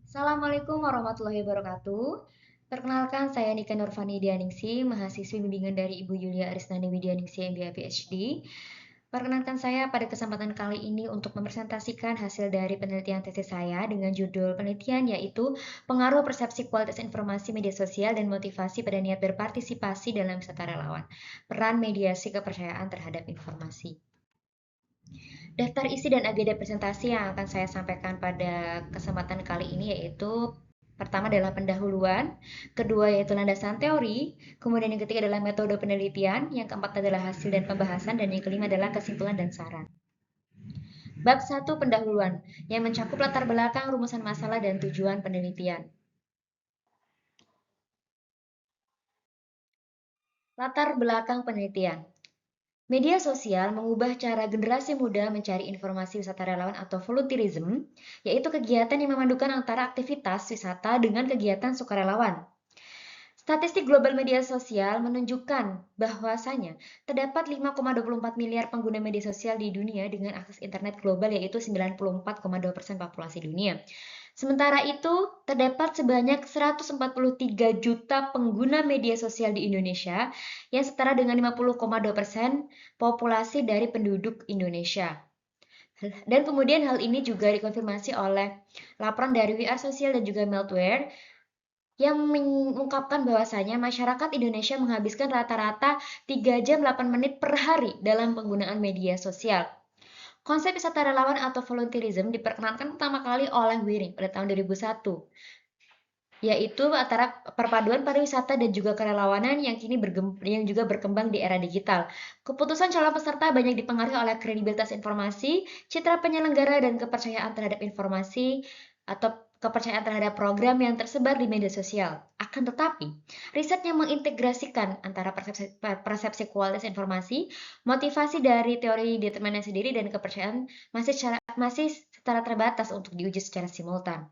Assalamualaikum warahmatullahi wabarakatuh. Perkenalkan, saya Nika Nurfani Dianingsi, mahasiswi bimbingan dari Ibu Yulia Arisnani Widianingsi MBA PhD. Perkenalkan saya pada kesempatan kali ini untuk mempresentasikan hasil dari penelitian tesis saya dengan judul penelitian yaitu pengaruh persepsi kualitas informasi media sosial dan motivasi pada niat berpartisipasi dalam wisata relawan. Peran mediasi kepercayaan terhadap informasi. Daftar isi dan agenda presentasi yang akan saya sampaikan pada kesempatan kali ini yaitu pertama adalah pendahuluan, kedua yaitu landasan teori, kemudian yang ketiga adalah metode penelitian, yang keempat adalah hasil dan pembahasan, dan yang kelima adalah kesimpulan dan saran. Bab 1 pendahuluan, yang mencakup latar belakang, rumusan masalah, dan tujuan penelitian. Latar belakang penelitian. Media sosial mengubah cara generasi muda mencari informasi wisata relawan atau volunteerism, yaitu kegiatan yang memadukan antara aktivitas wisata dengan kegiatan sukarelawan. Statistik global media sosial menunjukkan bahwasanya terdapat 5,24 miliar pengguna media sosial di dunia dengan akses internet global yaitu 94,2% populasi dunia. Sementara itu, terdapat sebanyak 143 juta pengguna media sosial di Indonesia yang setara dengan 50,2% populasi dari penduduk Indonesia. Dan kemudian hal ini juga dikonfirmasi oleh laporan dari We Are Social dan juga Meltware yang mengungkapkan bahwasanya masyarakat Indonesia menghabiskan rata-rata 3 jam 8 menit per hari dalam penggunaan media sosial. Konsep wisata relawan atau volunteerism diperkenalkan pertama kali oleh Wiring pada tahun 2001, yaitu antara perpaduan pariwisata dan juga kerelawanan yang kini juga berkembang di era digital. Keputusan calon peserta banyak dipengaruhi oleh kredibilitas informasi, citra penyelenggara, dan kepercayaan terhadap informasi atau kepercayaan terhadap program yang tersebar di media sosial. Akan tetapi, riset yang mengintegrasikan antara persepsi kualitas informasi, motivasi dari teori determinasi diri, dan kepercayaan masih secara terbatas untuk diuji secara simultan.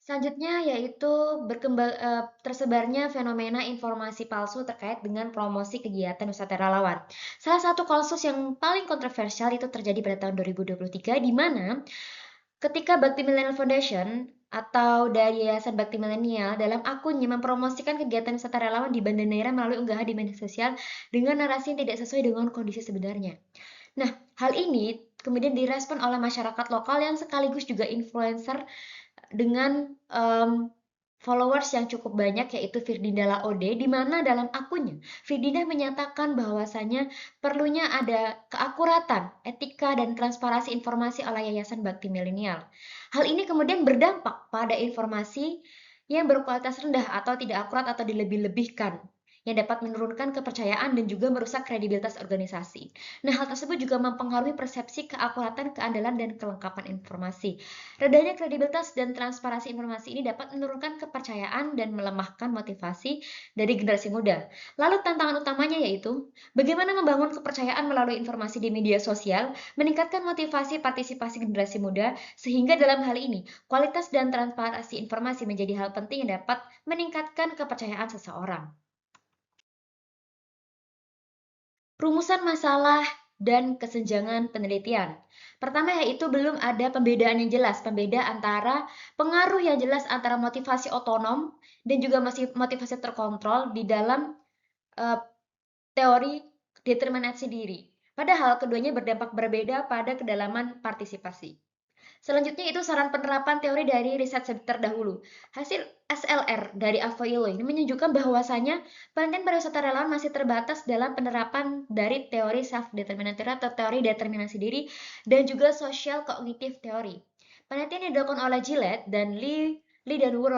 Selanjutnya yaitu tersebarnya fenomena informasi palsu terkait dengan promosi kegiatan wisata relawan. Salah satu kasus yang paling kontroversial itu terjadi pada tahun 2023 di mana ketika Bakti Millennial Foundation atau dari Yayasan Bakti Milenial dalam akunnya mempromosikan kegiatan wisata relawan di Banda Neira melalui unggahan di media sosial dengan narasi yang tidak sesuai dengan kondisi sebenarnya. Nah, hal ini kemudian direspon oleh masyarakat lokal yang sekaligus juga influencer dengan followers yang cukup banyak yaitu Firdinda Laode, di mana dalam akunnya Firdinda menyatakan bahwasanya perlunya ada keakuratan, etika, dan transparansi informasi oleh Yayasan Bakti Milenial. Hal ini kemudian berdampak pada informasi yang berkualitas rendah atau tidak akurat atau dilebih-lebihkan, yang dapat menurunkan kepercayaan dan juga merusak kredibilitas organisasi. Nah, hal tersebut juga mempengaruhi persepsi keakuratan, keandalan, dan kelengkapan informasi. Redahnya kredibilitas dan transparansi informasi ini dapat menurunkan kepercayaan dan melemahkan motivasi dari generasi muda. Lalu tantangan utamanya yaitu bagaimana membangun kepercayaan melalui informasi di media sosial, meningkatkan motivasi partisipasi generasi muda, sehingga dalam hal ini kualitas dan transparansi informasi menjadi hal penting yang dapat meningkatkan kepercayaan seseorang. Rumusan masalah dan kesenjangan penelitian. Pertama yaitu belum ada pembedaan yang jelas, pembeda antara pengaruh yang jelas antara motivasi otonom dan juga motivasi terkontrol di dalam teori determinasi diri. Padahal keduanya berdampak berbeda pada kedalaman partisipasi. Selanjutnya itu saran penerapan teori dari riset terdahulu. Hasil SLR dari Avoilo ini menunjukkan bahwasanya penelitian pariwisata relawan masih terbatas dalam penerapan dari teori self-determination atau teori determinasi diri dan juga social cognitive theory. Penelitian yang dilakukan oleh Gillette dan Lee dan Wu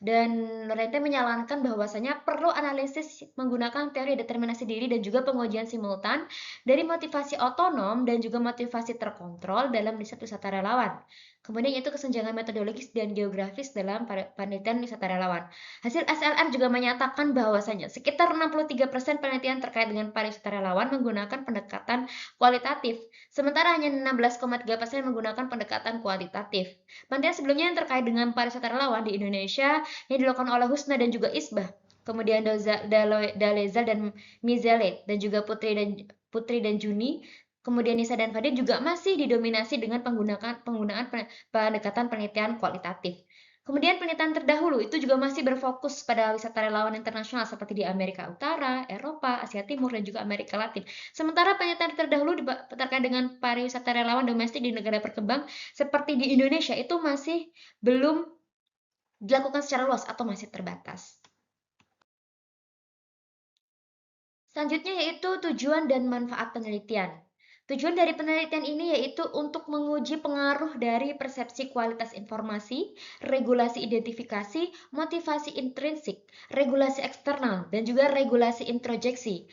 dan Lorente menyarankan bahwasanya perlu analisis menggunakan teori determinasi diri dan juga pengujian simultan dari motivasi otonom dan juga motivasi terkontrol dalam riset wisata relawan. Kemudian itu kesenjangan metodologis dan geografis dalam penelitian wisata relawan. Hasil SLR juga menyatakan bahwasanya sekitar 63% penelitian terkait dengan pariwisata relawan menggunakan pendekatan kualitatif, sementara hanya 16,3% menggunakan pendekatan kualitatif. Penelitian sebelumnya yang terkait dengan pariwisata relawan di Indonesia yang dilakukan oleh Husna dan juga Isbah, kemudian Daleza dan Mizele dan juga Putri dan Juni Kemudian Nisa dan Fadil juga masih didominasi dengan penggunaan pendekatan penelitian kualitatif. Kemudian penelitian terdahulu itu juga masih berfokus pada wisata relawan internasional seperti di Amerika Utara, Eropa, Asia Timur, dan juga Amerika Latin. Sementara penelitian terdahulu terkait dengan pariwisata relawan domestik di negara berkembang seperti di Indonesia itu masih belum dilakukan secara luas atau masih terbatas. Selanjutnya yaitu tujuan dan manfaat penelitian. Tujuan dari penelitian ini yaitu untuk menguji pengaruh dari persepsi kualitas informasi, regulasi identifikasi, motivasi intrinsik, regulasi eksternal, dan juga regulasi introjeksi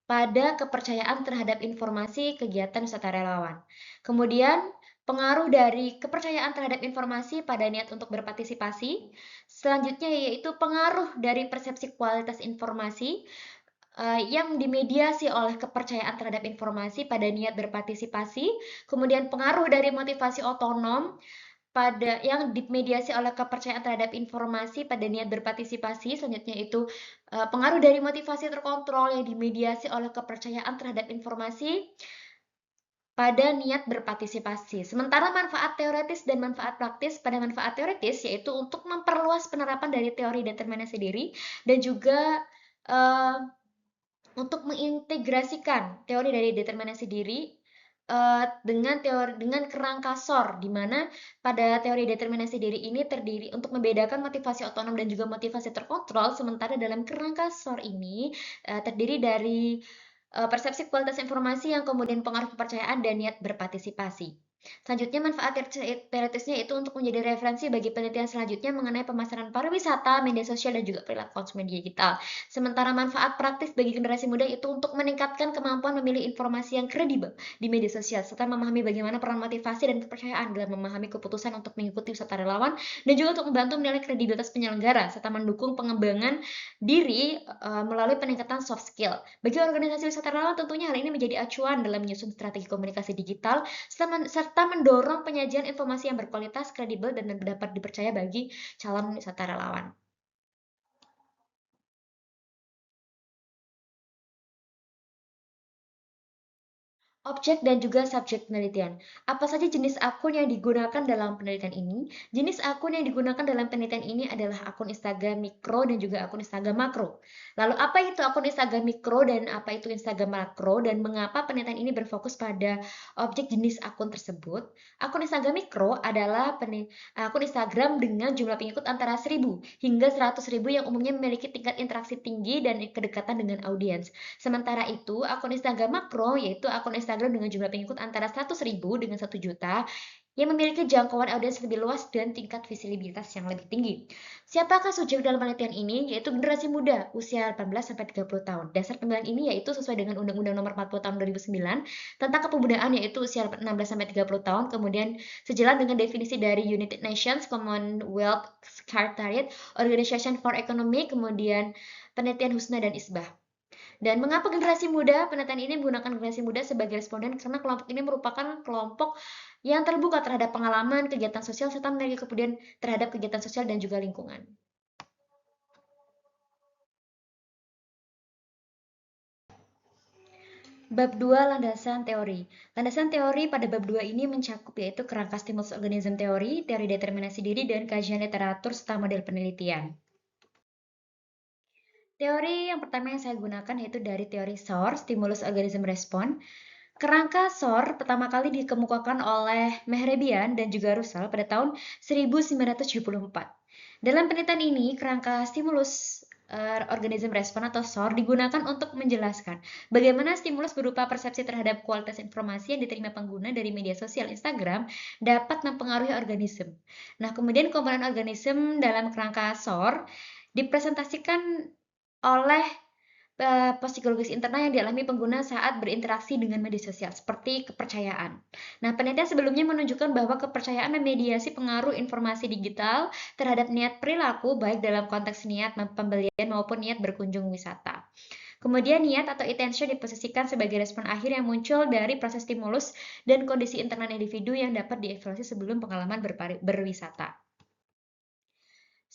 pada kepercayaan terhadap informasi kegiatan wisata relawan. Kemudian, pengaruh dari kepercayaan terhadap informasi pada niat untuk berpartisipasi. Selanjutnya yaitu pengaruh dari persepsi kualitas informasi yang dimediasi oleh kepercayaan terhadap informasi pada niat berpartisipasi, kemudian pengaruh dari motivasi otonom pada yang dimediasi oleh kepercayaan terhadap informasi pada niat berpartisipasi. Selanjutnya itu pengaruh dari motivasi terkontrol yang dimediasi oleh kepercayaan terhadap informasi pada niat berpartisipasi. Sementara manfaat teoretis dan manfaat praktis. Pada manfaat teoretis yaitu untuk memperluas penerapan dari teori determinasi diri dan juga untuk mengintegrasikan teori dari determinasi diri dengan kerangka SOR, di mana pada teori determinasi diri ini terdiri untuk membedakan motivasi otonom dan juga motivasi terkontrol, sementara dalam kerangka SOR ini terdiri dari persepsi kualitas informasi yang kemudian pengaruh kepercayaan dan niat berpartisipasi. Selanjutnya, manfaat teoretisnya itu untuk menjadi referensi bagi penelitian selanjutnya mengenai pemasaran pariwisata, media sosial, dan juga perilaku konsumen digital. Sementara manfaat praktis bagi generasi muda itu untuk meningkatkan kemampuan memilih informasi yang kredibel di media sosial, serta memahami bagaimana peran motivasi dan kepercayaan dalam memahami keputusan untuk mengikuti wisata relawan, dan juga untuk membantu menilai kredibilitas penyelenggara, serta mendukung pengembangan diri melalui peningkatan soft skill. Bagi organisasi wisata relawan, tentunya hal ini menjadi acuan dalam menyusun strategi komunikasi digital, serta mendorong penyajian informasi yang berkualitas, kredibel, dan dapat dipercaya bagi calon wisata relawan. Objek dan juga subjek penelitian. Apa saja jenis akun yang digunakan dalam penelitian ini? Jenis akun yang digunakan dalam penelitian ini adalah akun Instagram mikro dan juga akun Instagram makro. Lalu apa itu akun Instagram mikro dan apa itu Instagram makro, dan mengapa penelitian ini berfokus pada objek jenis akun tersebut? Akun Instagram mikro adalah akun Instagram dengan jumlah pengikut antara 1000 hingga 100.000 yang umumnya memiliki tingkat interaksi tinggi dan kedekatan dengan audiens. Sementara itu, akun Instagram makro yaitu akun Instagram dengan jumlah pengikut antara 100.000 dengan 1 juta yang memiliki jangkauan audiens lebih luas dan tingkat visibilitas yang lebih tinggi. Siapakah subjek dalam penelitian ini? Yaitu generasi muda usia 18-30 tahun. Dasar penilaian ini yaitu sesuai dengan Undang-Undang Nomor 40 Tahun 2009 tentang kepemudaan yaitu usia 16-30 tahun, kemudian sejalan dengan definisi dari United Nations Commonwealth Secretariat Organization for Economic, kemudian penelitian Husna dan Isbah. Dan mengapa generasi muda? Penelitian ini menggunakan generasi muda sebagai responden karena kelompok ini merupakan kelompok yang terbuka terhadap pengalaman, kegiatan sosial, serta memiliki kepedulian terhadap kegiatan sosial dan juga lingkungan. Bab 2, landasan teori. Landasan teori pada bab 2 ini mencakup yaitu kerangka stimulus organism teori, teori determinasi diri, dan kajian literatur serta model penelitian. Teori yang pertama yang saya gunakan yaitu dari teori SOR, Stimulus Organism Response. Kerangka SOR pertama kali dikemukakan oleh Mehrebian dan juga Russell pada tahun 1974. Dalam penelitian ini, kerangka stimulus organism response atau SOR digunakan untuk menjelaskan bagaimana stimulus berupa persepsi terhadap kualitas informasi yang diterima pengguna dari media sosial Instagram dapat mempengaruhi organisme. Nah, kemudian komponen organisme dalam kerangka SOR dipresentasikan oleh psikologis internal yang dialami pengguna saat berinteraksi dengan media sosial, seperti kepercayaan. Nah, penelitian sebelumnya menunjukkan bahwa kepercayaan memediasi pengaruh informasi digital terhadap niat perilaku, baik dalam konteks niat pembelian maupun niat berkunjung wisata. Kemudian niat atau intention diposisikan sebagai respon akhir yang muncul dari proses stimulus dan kondisi internal individu yang dapat dievaluasi sebelum pengalaman berwisata.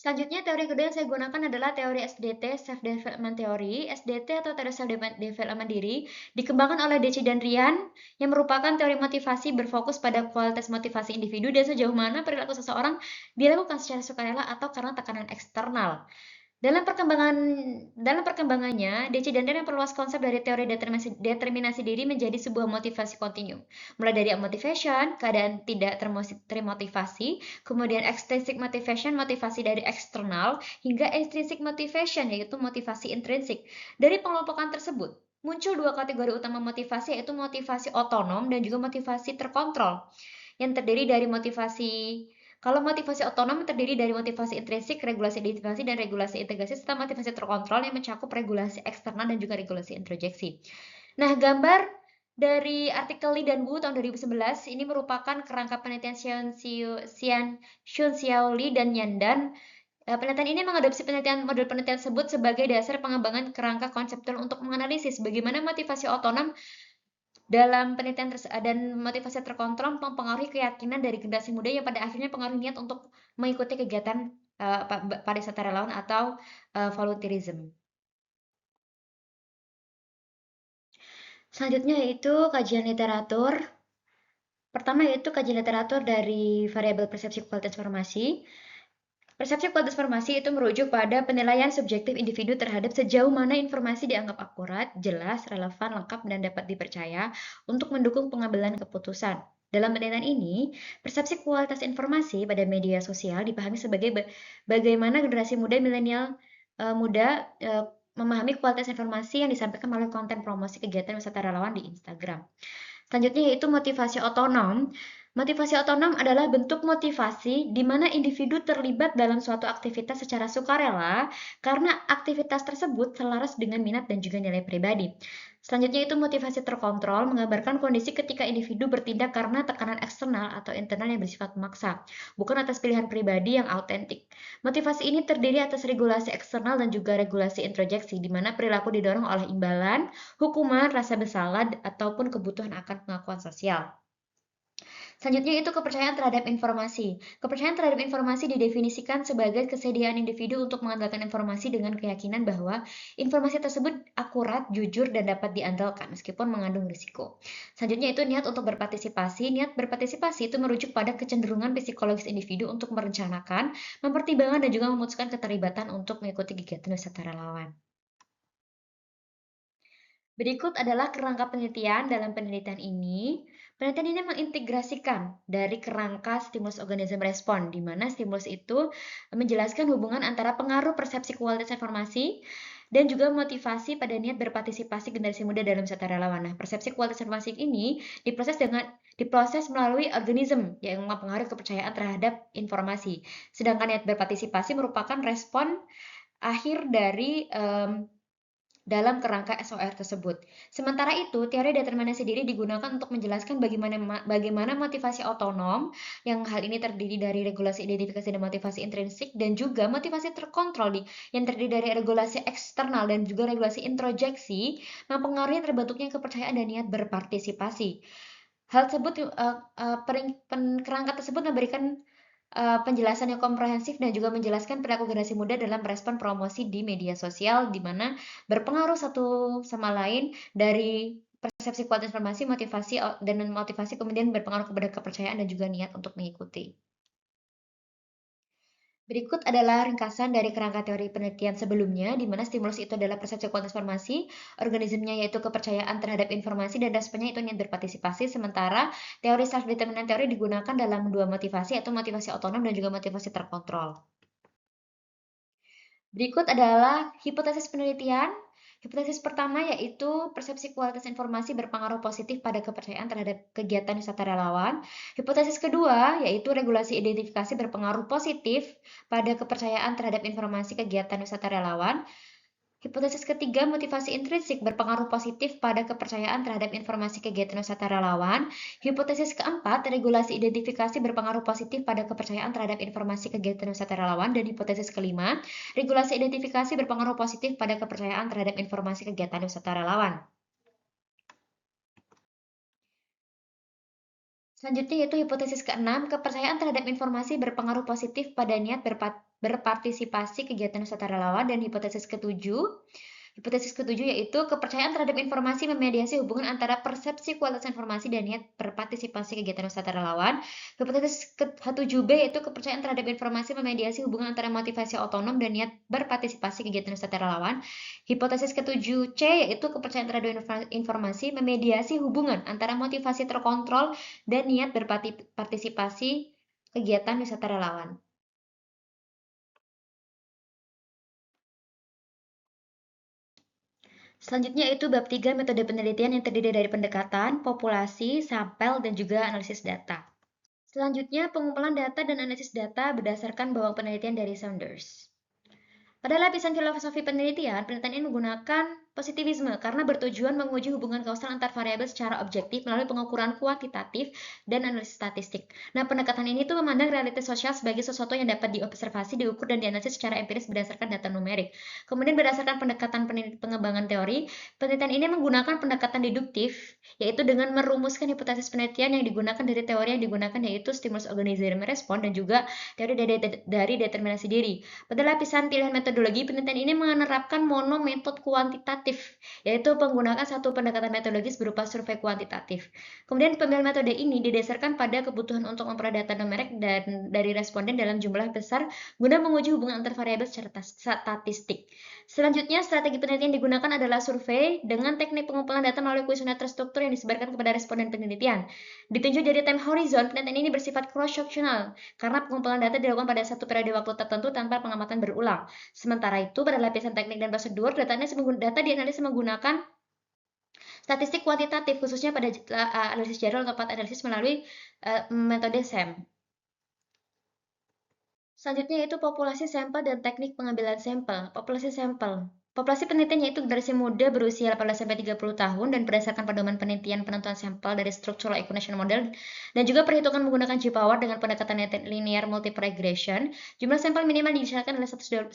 Selanjutnya, teori kedua yang saya gunakan adalah teori SDT, Self Development Theory. SDT atau teori Self Development diri dikembangkan oleh Deci dan Rian yang merupakan teori motivasi berfokus pada kualitas motivasi individu dan sejauh mana perilaku seseorang dilakukan secara sukarela atau karena tekanan eksternal. Dalam perkembangannya, Deci dan Rian memperluas konsep dari teori determinasi diri menjadi sebuah motivasi kontinu. Mulai dari motivation, keadaan tidak termotivasi, kemudian extrinsic motivation, motivasi dari eksternal, hingga extrinsic motivation, yaitu motivasi intrinsik. Dari pengelompokan tersebut, muncul dua kategori utama motivasi, yaitu motivasi otonom dan juga motivasi terkontrol, yang terdiri dari kalau motivasi otonom terdiri dari motivasi intrinsik, regulasi identifikasi, dan regulasi integrasi, serta motivasi terkontrol yang mencakup regulasi eksternal dan juga regulasi introjeksi. Nah, gambar dari artikel Li dan Wu tahun 2011 ini merupakan kerangka penelitian Shun Xiao Li dan Yandan. Penelitian ini mengadopsi model penelitian tersebut sebagai dasar pengembangan kerangka konseptual untuk menganalisis bagaimana motivasi otonom dalam penelitian dan motivasi terkontrol mempengaruhi keyakinan dari generasi muda yang pada akhirnya pengaruh niat untuk mengikuti kegiatan pariwisata relawan atau volunteerism. Selanjutnya yaitu kajian literatur. Pertama yaitu kajian literatur dari variabel persepsi kualitas informasi. Persepsi kualitas informasi itu merujuk pada penilaian subjektif individu terhadap sejauh mana informasi dianggap akurat, jelas, relevan, lengkap, dan dapat dipercaya untuk mendukung pengambilan keputusan. Dalam penelitian ini, persepsi kualitas informasi pada media sosial dipahami sebagai bagaimana generasi muda milenial memahami kualitas informasi yang disampaikan melalui konten promosi kegiatan wisata relawan di Instagram. Selanjutnya yaitu motivasi otonom. Motivasi otonom adalah bentuk motivasi di mana individu terlibat dalam suatu aktivitas secara sukarela karena aktivitas tersebut selaras dengan minat dan juga nilai pribadi. Selanjutnya itu motivasi terkontrol, menggambarkan kondisi ketika individu bertindak karena tekanan eksternal atau internal yang bersifat memaksa, bukan atas pilihan pribadi yang autentik. Motivasi ini terdiri atas regulasi eksternal dan juga regulasi introjeksi, di mana perilaku didorong oleh imbalan, hukuman, rasa bersalah, ataupun kebutuhan akan pengakuan sosial. Selanjutnya itu kepercayaan terhadap informasi. Kepercayaan terhadap informasi didefinisikan sebagai kesediaan individu untuk mengandalkan informasi dengan keyakinan bahwa informasi tersebut akurat, jujur, dan dapat diandalkan meskipun mengandung risiko. Selanjutnya itu niat untuk berpartisipasi. Niat berpartisipasi itu merujuk pada kecenderungan psikologis individu untuk merencanakan, mempertimbangkan, dan juga memutuskan keterlibatan untuk mengikuti kegiatan wisata relawan. Berikut adalah kerangka penelitian. Dalam penelitian ini mengintegrasikan dari kerangka stimulus organisme respon, di mana stimulus itu menjelaskan hubungan antara pengaruh persepsi kualitas informasi dan juga motivasi pada niat berpartisipasi generasi muda dalam wisata relawan. Nah, persepsi kualitas informasi ini diproses melalui organisme yang mempengaruhi kepercayaan terhadap informasi. Sedangkan niat berpartisipasi merupakan respon akhir dari dalam kerangka SOR tersebut. Sementara itu, teori determinasi diri digunakan untuk menjelaskan bagaimana motivasi otonom, yang hal ini terdiri dari regulasi identifikasi dan motivasi intrinsik, dan juga motivasi terkontrol yang terdiri dari regulasi eksternal dan juga regulasi introjeksi, mempengaruhi terbentuknya kepercayaan dan niat berpartisipasi. Hal tersebut, kerangka tersebut memberikan penjelasan yang komprehensif dan juga menjelaskan perilaku generasi muda dalam merespon promosi di media sosial, di mana berpengaruh satu sama lain dari persepsi kualitas informasi, motivasi kemudian berpengaruh kepada kepercayaan dan juga niat untuk mengikuti. Berikut adalah ringkasan dari kerangka teori penelitian sebelumnya, di mana stimulus itu adalah persepsi kualitas informasi, organismenya yaitu kepercayaan terhadap informasi, dan responnya itu niat berpartisipasi, sementara teori self-determinant teori digunakan dalam dua motivasi, yaitu motivasi otonom dan juga motivasi terkontrol. Berikut adalah hipotesis penelitian. Hipotesis pertama yaitu persepsi kualitas informasi berpengaruh positif pada kepercayaan terhadap kegiatan wisata relawan. Hipotesis kedua yaitu regulasi identifikasi berpengaruh positif pada kepercayaan terhadap informasi kegiatan wisata relawan. Hipotesis ketiga, motivasi intrinsik berpengaruh positif pada kepercayaan terhadap informasi kegiatan wisata relawan. Hipotesis keempat, regulasi identifikasi berpengaruh positif pada kepercayaan terhadap informasi kegiatan wisata relawan. Dan hipotesis kelima, regulasi identifikasi berpengaruh positif pada kepercayaan terhadap informasi kegiatan wisata relawan. Selanjutnya yaitu hipotesis keenam, kepercayaan terhadap informasi berpengaruh positif pada niat berpartisipasi kegiatan wisata relawan. Dan hipotesis ketujuh yaitu kepercayaan terhadap informasi memediasi hubungan antara persepsi kualitas informasi dan niat berpartisipasi kegiatan wisata relawan. Hipotesis ke-7b yaitu kepercayaan terhadap informasi memediasi hubungan antara motivasi otonom dan niat berpartisipasi kegiatan wisata relawan. Hipotesis ke-7c yaitu kepercayaan terhadap informasi memediasi hubungan antara motivasi terkontrol dan niat berpartisipasi kegiatan wisata relawan. Selanjutnya itu bab 3 metode penelitian yang terdiri dari pendekatan, populasi, sampel, dan juga analisis data. Selanjutnya pengumpulan data dan analisis data berdasarkan bawah penelitian dari Saunders. Pada lapisan filosofi penelitian, penelitian ini menggunakan positivisme karena bertujuan menguji hubungan kausal antar variabel secara objektif melalui pengukuran kuantitatif dan analisis statistik. Nah, pendekatan ini tuh memandang realitas sosial sebagai sesuatu yang dapat diobservasi, diukur, dan dianalisis secara empiris berdasarkan data numerik. Kemudian berdasarkan pendekatan pengembangan teori, penelitian ini menggunakan pendekatan deduktif, yaitu dengan merumuskan hipotesis penelitian yang digunakan dari teori yang digunakan yaitu stimulus organism respon dan juga teori dari determinasi diri. Pada lapisan pilihan metodologi, penelitian ini menerapkan monometode kuantitatif, yaitu menggunakan satu pendekatan metodologis berupa survei kuantitatif. Kemudian pemilihan metode ini didasarkan pada kebutuhan untuk memperoleh data numerik dan dari responden dalam jumlah besar guna menguji hubungan antar variabel secara statistik. Selanjutnya, strategi penelitian digunakan adalah survei dengan teknik pengumpulan data melalui kuesioner terstruktur yang disebarkan kepada responden penelitian. Ditunjuk dari time horizon, penelitian ini bersifat cross-sectional karena pengumpulan data dilakukan pada satu periode waktu tertentu tanpa pengamatan berulang. Sementara itu, pada lapisan teknik dan prosedur, data dianalisis menggunakan statistik kuantitatif, khususnya pada analisis jadwal atau path analisis melalui metode SEM. Selanjutnya yaitu populasi sampel dan teknik pengambilan sampel. Populasi sampel. Populasi penelitian yaitu generasi muda berusia 18-30 tahun dan berdasarkan pedoman penelitian penentuan sampel dari structural equation model dan juga perhitungan menggunakan G-power dengan pendekatan linear multiple regression. Jumlah sampel minimal disyaratkan oleh 112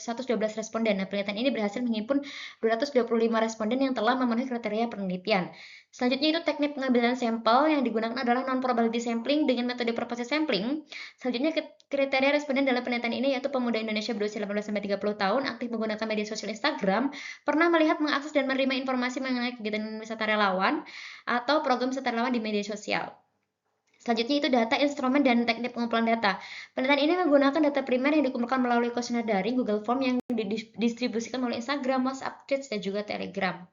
responden. Nah, penelitian ini berhasil menghimpun 225 responden yang telah memenuhi kriteria penelitian. Selanjutnya itu teknik pengambilan sampel yang digunakan adalah non-probability sampling dengan metode purpose sampling. Selanjutnya kriteria responden dalam penelitian ini yaitu pemuda Indonesia berusia 18-30 tahun, aktif menggunakan media sosial Instagram, pernah melihat, mengakses, dan menerima informasi mengenai kegiatan wisata relawan atau program wisata relawan di media sosial. Selanjutnya itu data, instrumen, dan teknik pengumpulan data. Penelitian ini menggunakan data primer yang dikumpulkan melalui kuesioner daring, Google Form yang didistribusikan melalui Instagram, WhatsApp, Threads, dan juga Telegram.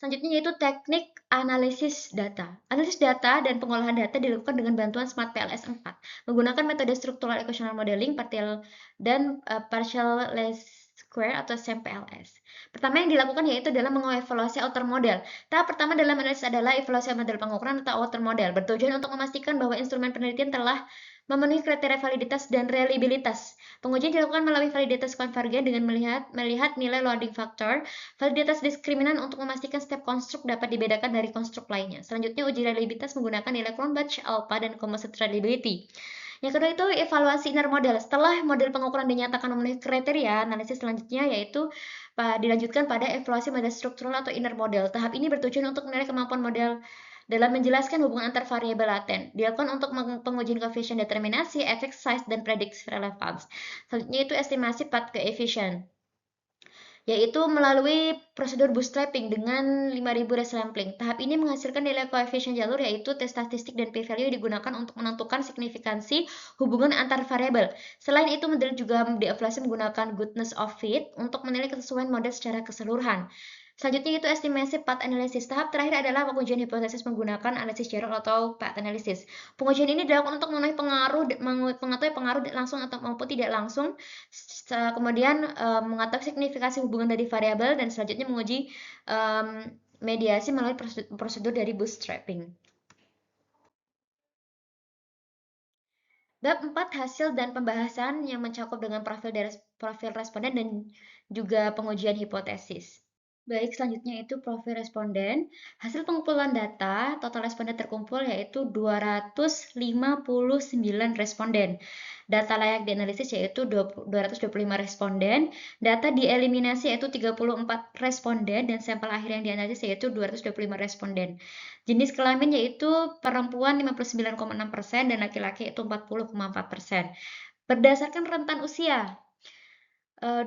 Selanjutnya yaitu teknik analisis data. Analisis data dan pengolahan data dilakukan dengan bantuan Smart PLS 4 menggunakan metode Structural Equational Modeling, dan Partial Least Square atau SMPLS. Pertama yang dilakukan yaitu adalah mengevaluasi outer model. Tahap pertama dalam analisis adalah evaluasi model pengukuran atau outer model, bertujuan untuk memastikan bahwa instrumen penelitian telah memenuhi kriteria validitas dan reliabilitas. Pengujian dilakukan melalui validitas konvergen dengan melihat nilai loading factor, validitas diskriminan untuk memastikan setiap konstruk dapat dibedakan dari konstruk lainnya. Selanjutnya uji reliabilitas menggunakan nilai Cronbach, alpha, dan composite reliability. Yang kedua itu evaluasi inner model. Setelah model pengukuran dinyatakan memenuhi kriteria, analisis selanjutnya yaitu dilanjutkan pada evaluasi model struktural atau inner model. Tahap ini bertujuan untuk menilai kemampuan model dalam menjelaskan hubungan antar variabel laten. Dilakukan untuk pengujian koefisien determinasi, effect size, dan prediksi relevance. Selanjutnya itu estimasi path coefficient, yaitu melalui prosedur bootstrapping dengan 5000 resampling. Tahap ini menghasilkan nilai koefisien jalur yaitu T statistik dan p-value yang digunakan untuk menentukan signifikansi hubungan antar variabel. Selain itu, model juga dievaluasi menggunakan goodness of fit untuk menilai kesesuaian model secara keseluruhan. Selanjutnya itu estimasi path analysis. Tahap terakhir adalah pengujian hipotesis menggunakan analisis jarak atau path analysis. Pengujian ini dilakukan untuk mengetahui pengaruh langsung atau maupun tidak langsung, kemudian mengetahui signifikasi hubungan dari variabel, dan selanjutnya menguji mediasi melalui prosedur dari bootstrapping. Bab 4 hasil dan pembahasan yang mencakup dengan profil responden dan juga pengujian hipotesis. Baik, selanjutnya itu profil responden. Hasil pengumpulan data, total responden terkumpul yaitu 259 responden. Data layak dianalisis yaitu 225 responden. Data dieliminasi yaitu 34 responden dan sampel akhir yang dianalisis yaitu 225 responden. Jenis kelamin yaitu perempuan 59,6% dan laki-laki itu 40,4%. Berdasarkan rentan usia, eh,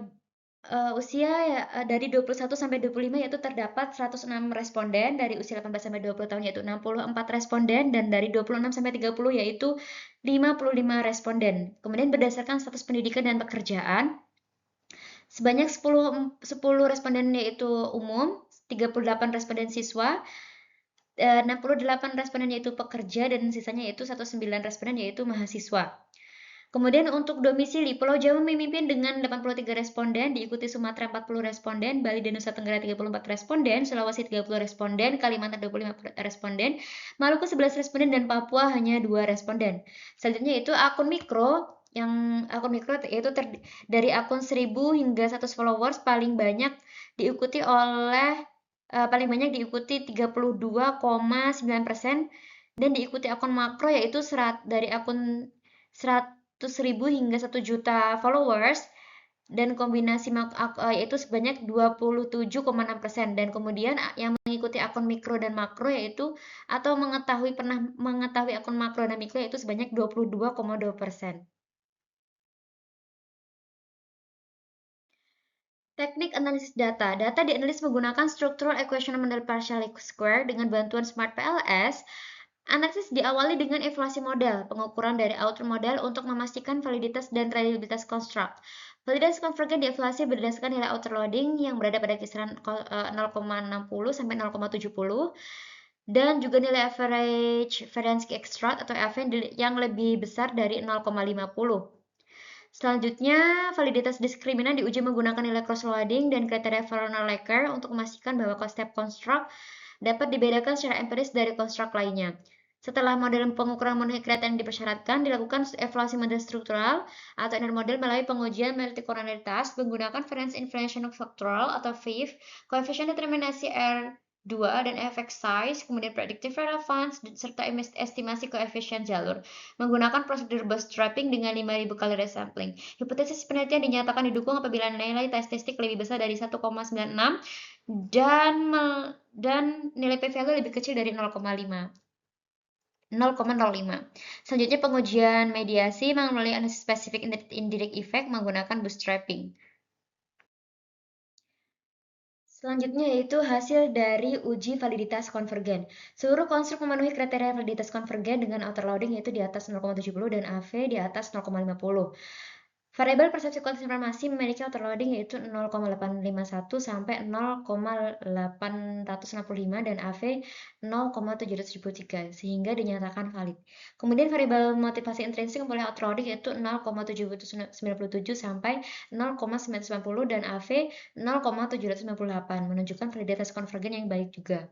usia ya, dari 21 sampai 25 yaitu terdapat 106 responden, dari usia 18 sampai 20 tahun yaitu 64 responden, dan dari 26 sampai 30 yaitu 55 responden. Kemudian berdasarkan status pendidikan dan pekerjaan, sebanyak 10 responden yaitu umum, 38 responden siswa, 68 responden yaitu pekerja, dan sisanya yaitu 19 responden yaitu mahasiswa. Kemudian untuk domisili, Pulau Jawa memimpin dengan 83 responden, diikuti Sumatera 40 responden, Bali dan Nusa Tenggara 34 responden, Sulawesi 30 responden, Kalimantan 25 responden, Maluku 11 responden, dan Papua hanya 2 responden. Selanjutnya itu akun mikro, yaitu dari akun 1000 hingga 100 followers paling banyak diikuti 32,9%, dan diikuti akun makro yaitu dari akun 100.000 hingga 1 juta followers, dan kombinasi yaitu sebanyak 27,6%, dan kemudian yang mengikuti akun mikro dan makro yaitu atau pernah mengetahui akun makro dan mikro yaitu sebanyak 22,2%. Teknik analisis data. Data dianalisis menggunakan Structural Equation Model Partial Square dengan bantuan Smart PLS. Analisis diawali dengan evaluasi model, pengukuran dari outer model untuk memastikan validitas dan reliabilitas construct. Validitas konvergen dievaluasi berdasarkan nilai outer loading yang berada pada kisaran 0,60 sampai 0,70, dan juga nilai average variance extract atau AVN yang lebih besar dari 0,50. Selanjutnya, validitas diskriminan diuji menggunakan nilai cross-loading dan kriteria Verona-Laker untuk memastikan bahwa step construct dapat dibedakan secara empiris dari construct lainnya. Setelah model pengukuran memenuhi kriteria yang dipersyaratkan, dilakukan evaluasi model struktural atau inner model melalui pengujian multikolonialitas menggunakan Variance Inflation Factorial atau VIF, koefisien determinasi R2 dan effect size, kemudian predictive relevance, serta estimasi koefisien jalur menggunakan prosedur bootstrapping dengan 5.000 kali resampling. Hipotesis penelitian dinyatakan didukung apabila nilai statistik lebih besar dari 1,96 dan nilai p-value lebih kecil dari 0,05. Selanjutnya pengujian mediasi melalui analisis spesifik indirect effect menggunakan bootstrapping. Selanjutnya yaitu hasil dari uji validitas konvergen. Seluruh konstruk memenuhi kriteria validitas konvergen dengan outer loading yaitu di atas 0,70 dan AV di atas 0,50. Variabel persepsi kualitas informasi memiliki outer loading yaitu 0,851 sampai 0,865 dan AV 0,773 sehingga dinyatakan valid. Kemudian variabel motivasi intrinsik memiliki outer loading yaitu 0,797 sampai 0,990 dan AV 0,798 menunjukkan validitas konvergen yang baik juga.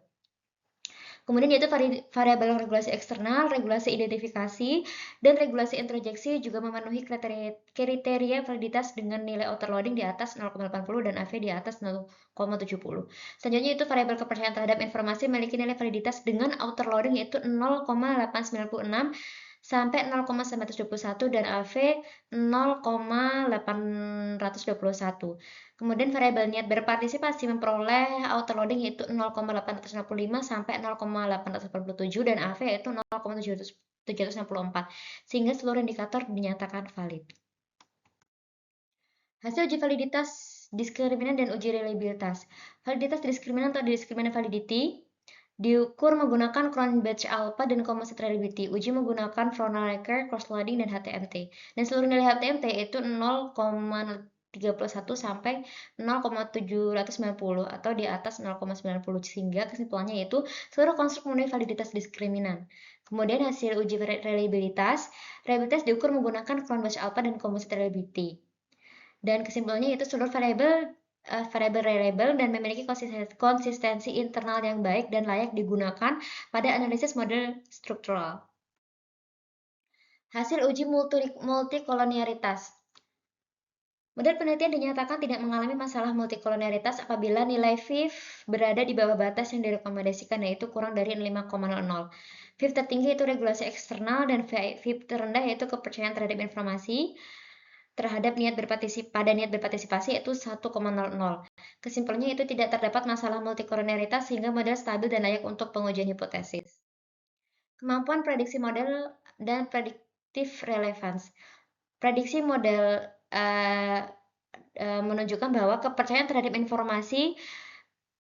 Kemudian yaitu variabel regulasi eksternal, regulasi identifikasi, dan regulasi introjeksi juga memenuhi kriteria validitas dengan nilai outer loading di atas 0,80 dan AV di atas 0,70. Selanjutnya itu variabel kepercayaan terhadap informasi memiliki nilai validitas dengan outer loading yaitu 0,896 sampai 0,921 dan AV 0,821. Kemudian variabel niat berpartisipasi memperoleh outer loading yaitu 0,865 sampai 0,887 dan AV yaitu 0,764 sehingga seluruh indikator dinyatakan valid. Hasil uji validitas diskriminan dan uji reliabilitas. Validitas diskriminan atau discriminant validity diukur menggunakan Cronbach alpha dan composite reliability. Uji menggunakan Verona-Laker, cross-loading, dan HTMT. Dan seluruh nilai HTMT itu 0,31 sampai 0,790 atau di atas 0,90 sehingga kesimpulannya yaitu seluruh konstruk memenuhi validitas diskriminan. Kemudian hasil uji reliabilitas diukur menggunakan Cronbach alpha dan composite reliability. Dan kesimpulannya yaitu seluruh variabel reliable dan memiliki konsistensi internal yang baik dan layak digunakan pada analisis model struktural. Hasil uji multikolonialitas. Model penelitian dinyatakan tidak mengalami masalah multikolonialitas apabila nilai FIV berada di bawah batas yang direkomendasikan, yaitu kurang dari 5,00. FIV tertinggi itu regulasi eksternal dan FIV terendah yaitu kepercayaan terhadap informasi terhadap niat berpartisipasi yaitu 1,00. Kesimpulannya itu tidak terdapat masalah multikolonialitas sehingga model stabil dan layak untuk pengujian hipotesis. Kemampuan prediksi model dan predictive relevance. Prediksi model menunjukkan bahwa kepercayaan terhadap informasi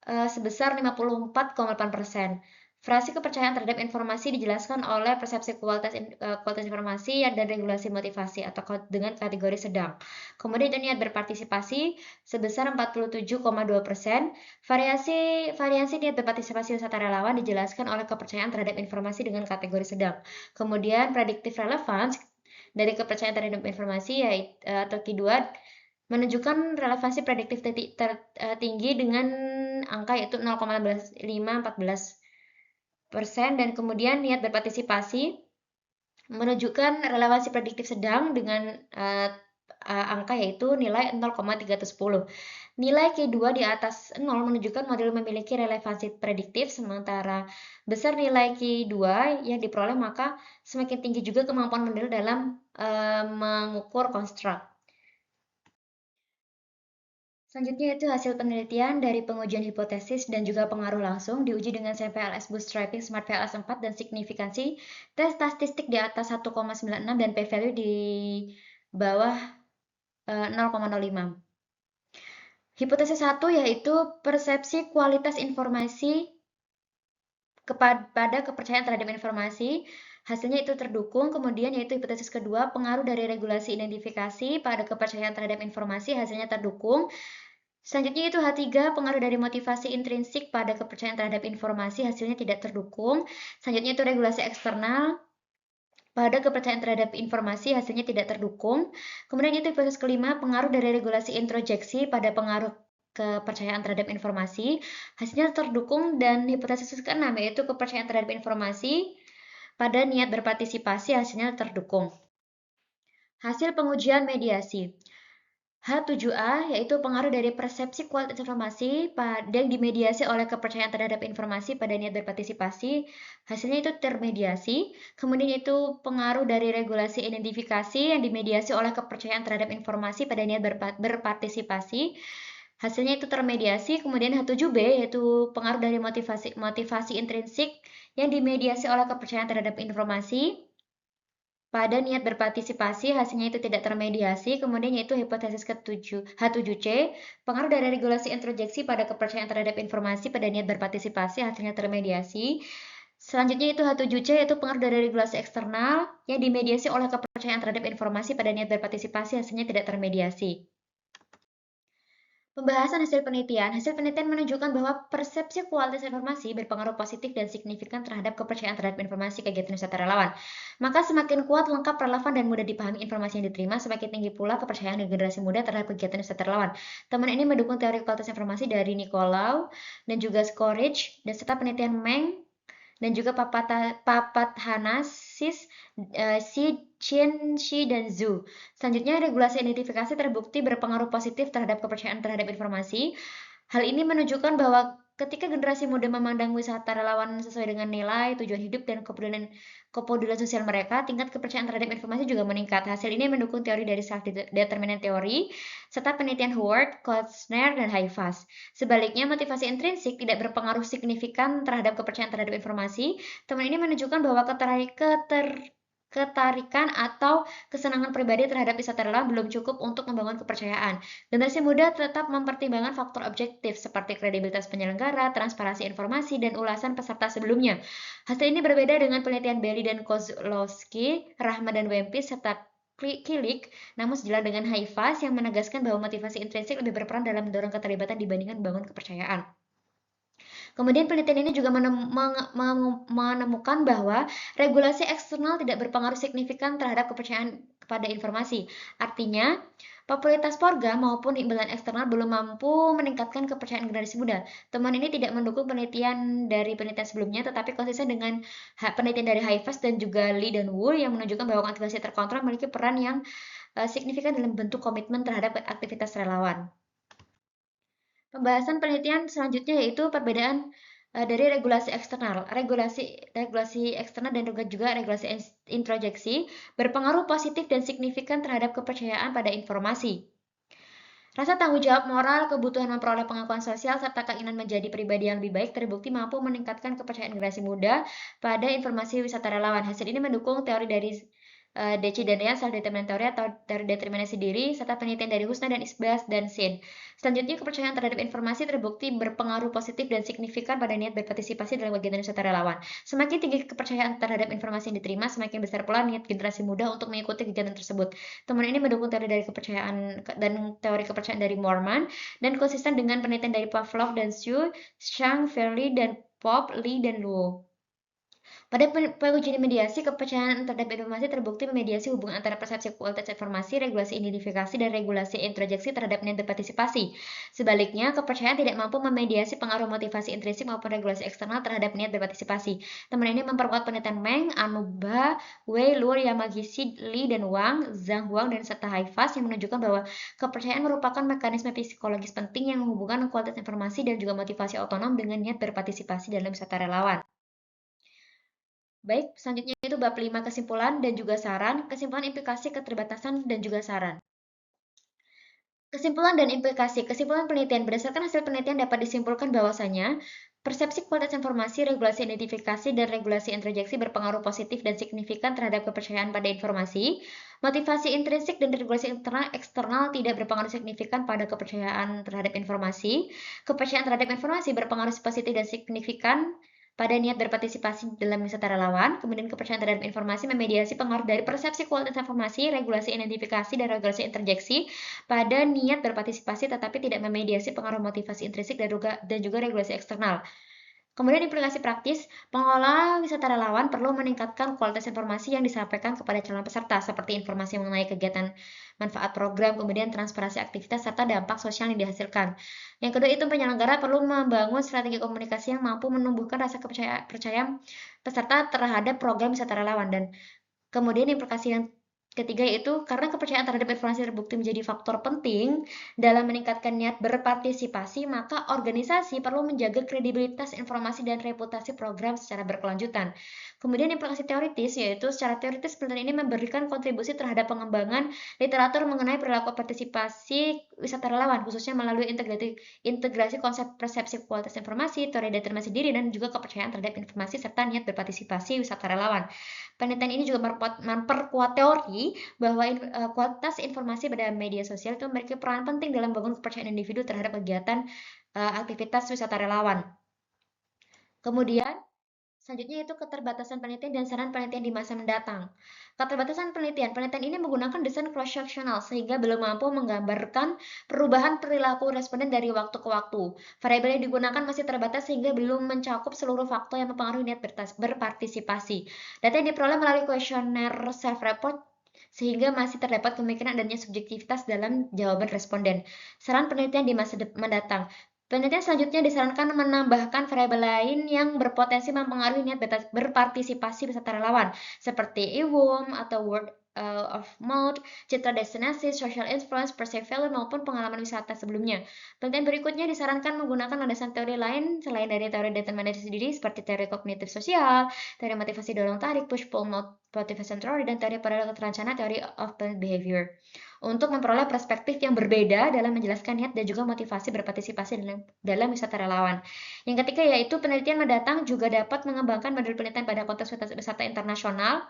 sebesar 54,8%. Frasi kepercayaan terhadap informasi dijelaskan oleh persepsi kualitas informasi dan regulasi motivasi atau dengan kategori sedang. Kemudian niat berpartisipasi sebesar 47,2%. Variasi niat berpartisipasi wisata relawan dijelaskan oleh kepercayaan terhadap informasi dengan kategori sedang. Kemudian predictive relevance dari kepercayaan terhadap informasi yaitu atau Q2 menunjukkan relevansi prediktif tinggi dengan angka yaitu 0,514%, dan kemudian niat berpartisipasi menunjukkan relevansi prediktif sedang dengan angka yaitu nilai 0,310. Nilai Q2 di atas 0 menunjukkan model memiliki relevansi prediktif, sementara besar nilai Q2 yang diperoleh maka semakin tinggi juga kemampuan model dalam mengukur konstruk. Selanjutnya itu hasil penelitian dari pengujian hipotesis dan juga pengaruh langsung diuji dengan CPLS bootstrapping Smart PLS 4 dan signifikansi tes statistik di atas 1,96 dan p-value di bawah 0,05. Hipotesis 1 yaitu persepsi kualitas informasi kepada kepercayaan terhadap informasi. Hasilnya itu terdukung. Kemudian yaitu hipotesis kedua, pengaruh dari regulasi identifikasi pada kepercayaan terhadap informasi, hasilnya terdukung. Selanjutnya itu H3, pengaruh dari motivasi intrinsik pada kepercayaan terhadap informasi, hasilnya tidak terdukung. Selanjutnya itu regulasi eksternal pada kepercayaan terhadap informasi, hasilnya tidak terdukung. Kemudian itu hipotesis kelima, pengaruh dari regulasi introjeksi pada pengaruh kepercayaan terhadap informasi, hasilnya terdukung. Dan hipotesis keenam yaitu kepercayaan terhadap informasi pada niat berpartisipasi, hasilnya terdukung. Hasil pengujian mediasi. H7A yaitu pengaruh dari persepsi kualitas informasi yang dimediasi oleh kepercayaan terhadap informasi pada niat berpartisipasi, hasilnya itu termediasi. Kemudian itu pengaruh dari regulasi identifikasi yang dimediasi oleh kepercayaan terhadap informasi pada niat berpartisipasi, hasilnya itu termediasi. Kemudian H7B yaitu pengaruh dari motivasi intrinsik yang dimediasi oleh kepercayaan terhadap informasi pada niat berpartisipasi, hasilnya itu tidak termediasi. Kemudian yaitu hipotesis ke-7 H7C, pengaruh dari regulasi introjeksi pada kepercayaan terhadap informasi pada niat berpartisipasi, hasilnya termediasi. Selanjutnya itu H7C yaitu pengaruh dari regulasi eksternal yang dimediasi oleh kepercayaan terhadap informasi pada niat berpartisipasi, hasilnya tidak termediasi. Pembahasan hasil penelitian. Hasil penelitian menunjukkan bahwa persepsi kualitas informasi berpengaruh positif dan signifikan terhadap kepercayaan terhadap informasi kegiatan wisata relawan. Maka semakin kuat, lengkap, relevan, dan mudah dipahami informasi yang diterima, semakin tinggi pula kepercayaan generasi muda terhadap kegiatan wisata relawan. Teman ini mendukung teori kualitas informasi dari Nicolau dan juga Skorich, dan serta penelitian Meng dan juga Papathanasis, Si, Chen, Shi, dan Zhu. Selanjutnya, regulasi identifikasi terbukti berpengaruh positif terhadap kepercayaan terhadap informasi. Hal ini menunjukkan bahwa ketika generasi muda memandang wisata relawan sesuai dengan nilai, tujuan hidup, dan kepedulian sosial mereka, tingkat kepercayaan terhadap informasi juga meningkat. Hasil ini mendukung teori dari self-determinant theory, serta penelitian Howard, Kotzner, dan Haifas. Sebaliknya, motivasi intrinsik tidak berpengaruh signifikan terhadap kepercayaan terhadap informasi. Teman ini menunjukkan bahwa ketarikan atau kesenangan pribadi terhadap wisata relawan belum cukup untuk membangun kepercayaan. Generasi muda tetap mempertimbangkan faktor objektif seperti kredibilitas penyelenggara, transparansi informasi, dan ulasan peserta sebelumnya. Hasil ini berbeda dengan penelitian Bailey dan Kozlowski, Rahma dan Wempi, serta Kilik, namun sejalan dengan Haifas yang menegaskan bahwa motivasi intrinsik lebih berperan dalam mendorong keterlibatan dibandingkan membangun kepercayaan. Kemudian penelitian ini juga menemukan bahwa regulasi eksternal tidak berpengaruh signifikan terhadap kepercayaan kepada informasi. Artinya, popularitas program maupun imbalan eksternal belum mampu meningkatkan kepercayaan generasi muda. Teman ini tidak mendukung penelitian dari penelitian sebelumnya, tetapi konsisten dengan penelitian dari Haifas dan juga Lee dan Wu yang menunjukkan bahwa motivasi terkontrol memiliki peran yang signifikan dalam bentuk komitmen terhadap aktivitas relawan. Pembahasan penelitian selanjutnya yaitu perbedaan dari regulasi eksternal. Regulasi eksternal dan juga regulasi introjeksi berpengaruh positif dan signifikan terhadap kepercayaan pada informasi. Rasa tanggung jawab moral, kebutuhan memperoleh pengakuan sosial, serta keinginan menjadi pribadi yang lebih baik terbukti mampu meningkatkan kepercayaan generasi muda pada informasi wisata relawan. Hasil ini mendukung teori dari Decidenia, self-determinant theory atau teori determinasi diri, serta penelitian dari Husna dan Isbas dan Sin. Selanjutnya, kepercayaan terhadap informasi terbukti berpengaruh positif dan signifikan pada niat berpartisipasi dalam kegiatan wisata relawan. Semakin tinggi kepercayaan terhadap informasi yang diterima, semakin besar pula niat generasi muda untuk mengikuti kegiatan tersebut. Temuan ini mendukung teori dari kepercayaan dan teori kepercayaan dari Mormon dan konsisten dengan penelitian dari Pavlov dan Xu, Shang, Fairley, dan Pop, Lee, dan Luo. Pada pengujian mediasi, kepercayaan terhadap informasi terbukti memediasi hubungan antara persepsi kualitas informasi, regulasi identifikasi, dan regulasi introjeksi terhadap niat berpartisipasi. Sebaliknya, kepercayaan tidak mampu memediasi pengaruh motivasi intrinsik maupun regulasi eksternal terhadap niat berpartisipasi. Temuan ini memperkuat penelitian Meng, Anuba, Wei, Luo, Yamagishi, Li, dan Wang, Zhang Huang, dan serta Haifas yang menunjukkan bahwa kepercayaan merupakan mekanisme psikologis penting yang menghubungkan kualitas informasi dan juga motivasi otonom dengan niat berpartisipasi dalam wisata relawan. Baik, selanjutnya itu bab 5 kesimpulan dan juga saran, kesimpulan implikasi keterbatasan dan juga saran. Kesimpulan dan implikasi. Kesimpulan penelitian. Berdasarkan hasil penelitian dapat disimpulkan bahwasanya persepsi kualitas informasi, regulasi identifikasi, dan regulasi introjeksi berpengaruh positif dan signifikan terhadap kepercayaan pada informasi. Motivasi intrinsik dan regulasi eksternal tidak berpengaruh signifikan pada kepercayaan terhadap informasi. Kepercayaan terhadap informasi berpengaruh positif dan signifikan pada niat berpartisipasi dalam wisata relawan, kemudian kepercayaan terhadap informasi memediasi pengaruh dari persepsi kualitas informasi, regulasi identifikasi, dan regulasi interjeksi pada niat berpartisipasi tetapi tidak memediasi pengaruh motivasi intrinsik dan juga regulasi eksternal. Kemudian implikasi praktis, pengelola wisata relawan perlu meningkatkan kualitas informasi yang disampaikan kepada calon peserta, seperti informasi mengenai kegiatan manfaat program, kemudian transparansi aktivitas, serta dampak sosial yang dihasilkan. Yang kedua itu penyelenggara perlu membangun strategi komunikasi yang mampu menumbuhkan rasa percaya peserta terhadap program wisata relawan. Dan kemudian implikasi yang ketiga yaitu karena kepercayaan terhadap informasi terbukti menjadi faktor penting dalam meningkatkan niat berpartisipasi, maka organisasi perlu menjaga kredibilitas informasi dan reputasi program secara berkelanjutan. Kemudian implikasi teoritis yaitu secara teoritis penelitian ini memberikan kontribusi terhadap pengembangan literatur mengenai perilaku partisipasi wisata relawan, khususnya melalui integrasi konsep persepsi kualitas informasi, teori determinasi diri, dan juga kepercayaan terhadap informasi serta niat berpartisipasi wisata relawan. Penelitian ini juga memperkuat teori bahwa kualitas informasi pada media sosial itu memiliki peran penting dalam membangun kepercayaan individu terhadap kegiatan aktivitas wisata relawan. Kemudian, selanjutnya itu keterbatasan penelitian dan saran penelitian di masa mendatang. Keterbatasan penelitian. Penelitian ini menggunakan desain cross-sectional sehingga belum mampu menggambarkan perubahan perilaku responden dari waktu ke waktu. Variabel yang digunakan masih terbatas sehingga belum mencakup seluruh faktor yang mempengaruhi niat berpartisipasi. Data yang diperoleh melalui kuesioner self-report sehingga masih terdapat kemungkinan adanya subjektivitas dalam jawaban responden. Saran penelitian di masa mendatang. Penelitian selanjutnya disarankan menambahkan variabel lain yang berpotensi mempengaruhi niat berpartisipasi peserta relawan, seperti e-worm atau word of mouth, citra destinasi, social influence, perceived value, maupun pengalaman wisata sebelumnya. Penelitian berikutnya disarankan menggunakan landasan teori lain selain dari teori determinasi diri seperti teori kognitif sosial, teori motivasi dorong tarik, push-pull motivation theory, dan teori paralel terancana, teori of planned behavior, untuk memperoleh perspektif yang berbeda dalam menjelaskan niat dan juga motivasi berpartisipasi dalam wisata relawan. Yang ketiga yaitu penelitian mendatang juga dapat mengembangkan model penelitian pada konteks wisata internasional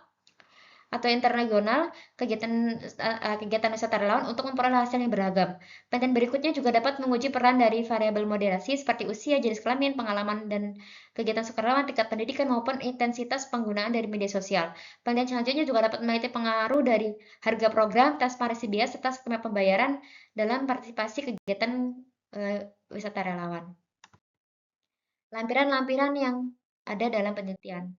atau internasional, kegiatan wisata relawan untuk memperoleh hasil yang beragam. Penelitian berikutnya juga dapat menguji peran dari variabel moderasi seperti usia, jenis kelamin, pengalaman, dan kegiatan sukarelawan, tingkat pendidikan, maupun intensitas penggunaan dari media sosial. Penelitian selanjutnya juga dapat meneliti pengaruh dari harga program, transparansi biaya, serta skema pembayaran dalam partisipasi kegiatan wisata relawan. Lampiran-lampiran yang ada dalam penelitian.